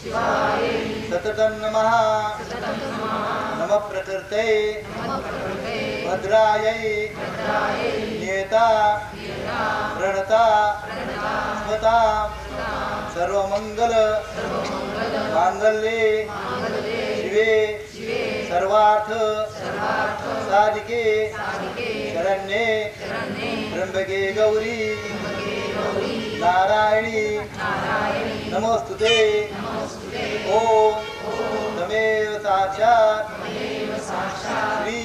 सततं नमः नमः प्रकृते भद्रायै नियता प्रणता स्मता सर्वमंगल मांगल्ये शिवे सर्वार्थ साधिके शरण्ये त्र्यंबके गौरी नारायणी नमोस्तुते ओम तमेव साक्षात् श्री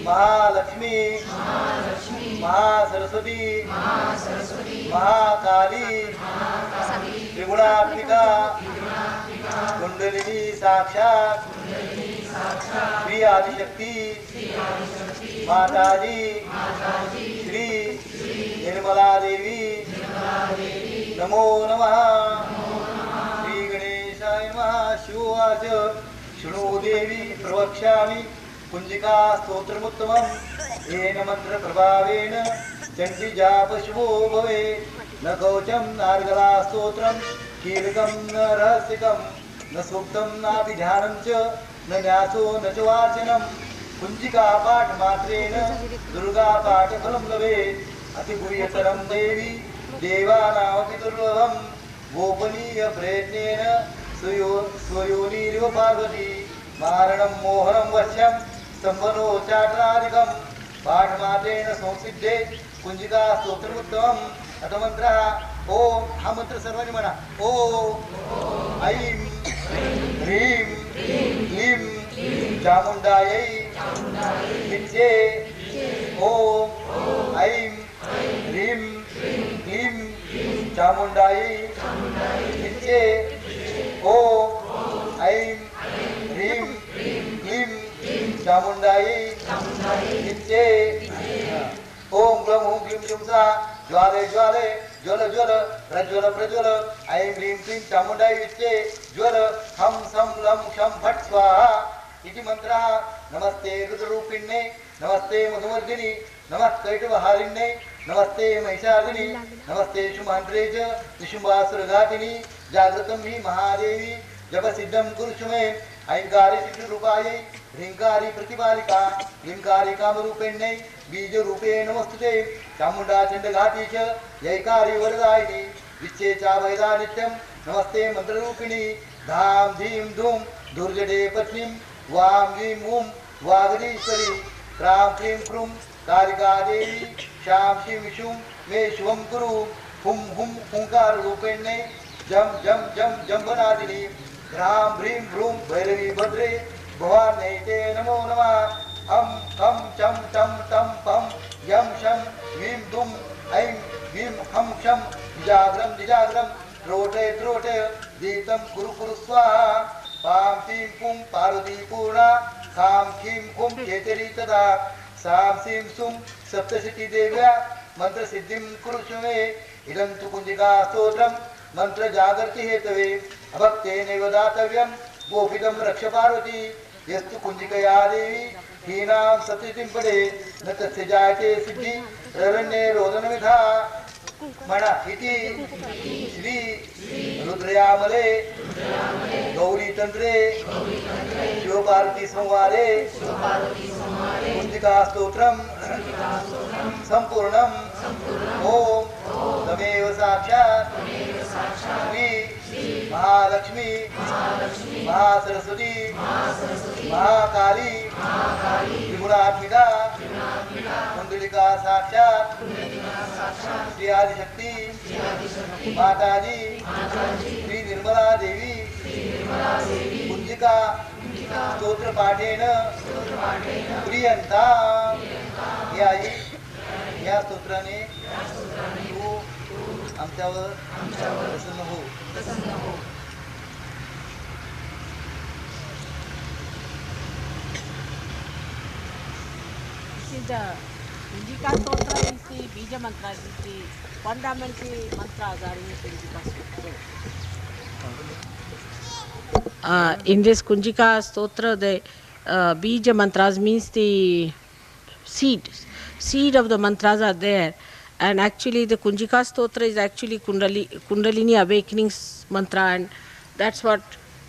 महालक्ष्मी महासरस्वती महाकाली त्रिगुणात्मिका कुंडलिनी साक्षात श्री आदिशक्ति माताजी श्री निर्मला देवी नमो नमः। श्री गणेशाय नमः। शिववाच शृणु देवी प्रवक्ष्यामि कुंजिका स्तोत्रमुत्तमं येन मंत्र प्रभावेन चंडी जाप शुभो भवे न कवचं नार्गला स्तोत्रं कीलकं न रहस्यकं न सूक्तं नाभिध्यानं च न न्यासो न च वाचनं कुंजिका पाठ मात्रेण दुर्गा पाठ फलं लभेत् अतिगुह्यतरं देवी देवानामपि दुर्लभं गोपनीय प्रयत्नेन स्वयोनिरिव पार्वती मारणं मोहनं वश्यं स्तंभनोच्चाटनादिकं पाठमात्रेण संसिद्धे कुंजिका स्तोत्रमुत्तमम् अथ मंत्रः ओम हा मंत्र सर्वांनी म्हणा ओम ऐं ह्रीं क्लीं चामुंडायै विद्ये ओम ऐं ह्रीं क्लीं चामुंडायै विद्ये ओम ऐं ह्रीं क्लीं चामुंडायै विद्ये ओम ग्लम ओम क्लीं जुमसा ज्वाले ज्वाले ज्वल ज्वल प्रज्वल प्रज्वल ऐं ह्रीं क्लीं चामुंडायै विद्ये ज्वल हम सम लं शं फट् स्वाहा इति मंत्रः। नमस्ते रुद्ररूपिण्ये नमस्ते मधुमर्दिनी नमः कैटवहारिण्ये नमस्ते महिषार्दिनी नमस्ते शुमान्त्रे च निशुम्बासुरघातिनी जागृतं हि महादेवी जपसिद्धं कुरुषु मे ऐंकारी शिशुरूपायै ह्रींकारी प्रतिपालिका ह्रींकारी कामरूपिण्यै बीजरूपे नमस्तुते चामुंडा चंडघाती च जयकारी वरदायिनी विच्चे चाभयदा नित्यं नमस्ते मंत्ररूपिणी धाम धीं धूम दुर्जडे पत्नीं वां वीं ऊं वागदीश्वरी क्रां क्लीं क्रूं कालिका देवी शां शिं शुं मे शुभं कुरु हुं हुं हुंकार रूपेण्यै जम जम जम जम्बनादिनी ह्रां ह्रीं भ्रूं भैरवी भद्रे भवान्यै ते नमो नमः। हम खम चम टम टम पम यम शम वीं दुं ऐं वीं हम शम निजाग्रम निजाग्रम त्रोटे त्रोटे दीतं कुरु कुरु स्वाहा पां तीं पुं पार्वती पूर्णा खां खीं खुं केतरी तदा सां सीं सुं सप्तशती देव्या मंत्र सिद्धिं कुरुषु मे इदं तु कुंजिका स्तोत्रं मंत्र जागर्ति हेतवे अभक्तेनैव दातव्यं गोपितं रक्ष पार्वती यस्तु कुंजिकया देवी हीनां सतिथिं पडे न तस्य जायते सिद्धि ररण्ये रोदनविधा म्हणा इति श्री रुद्रयामले गौरी तंत्रे शिवपार्वती संवारे कुंजिका स्तोत्रं संपूर्णं ओम तमेव साक्षात् श्री महालक्ष्मी महासरस्वती महाकाली त्रिगुणात्मिका कुंडलिका साक्षात् श्री आदिशक्ति माताजी श्री निर्मला देवी कुंजिका स्तोत्र पाठेन प्रियंता या स्तोत्राने तू आमच्यावर प्रसन्न हो। The Kumbhika Stotra is the Bija Mantra, is the fundamental mantras are in the Kumbhika Stotra. In this Kunjika Stotra, the Bija Mantras means the seed of the mantras are there. And actually the Kunjika Stotra is actually Kundalini awakening mantra, and That's what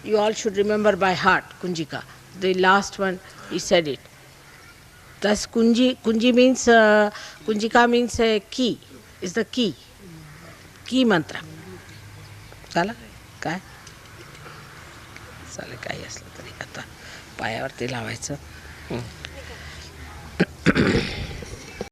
you all should remember by heart, Kunjika. The last one, he said it. Thus, Kunji means, Kunjika means a key, is the key. Key mantra. झालं काय चालेल काही असलं तरी आता पायावरती लावायचं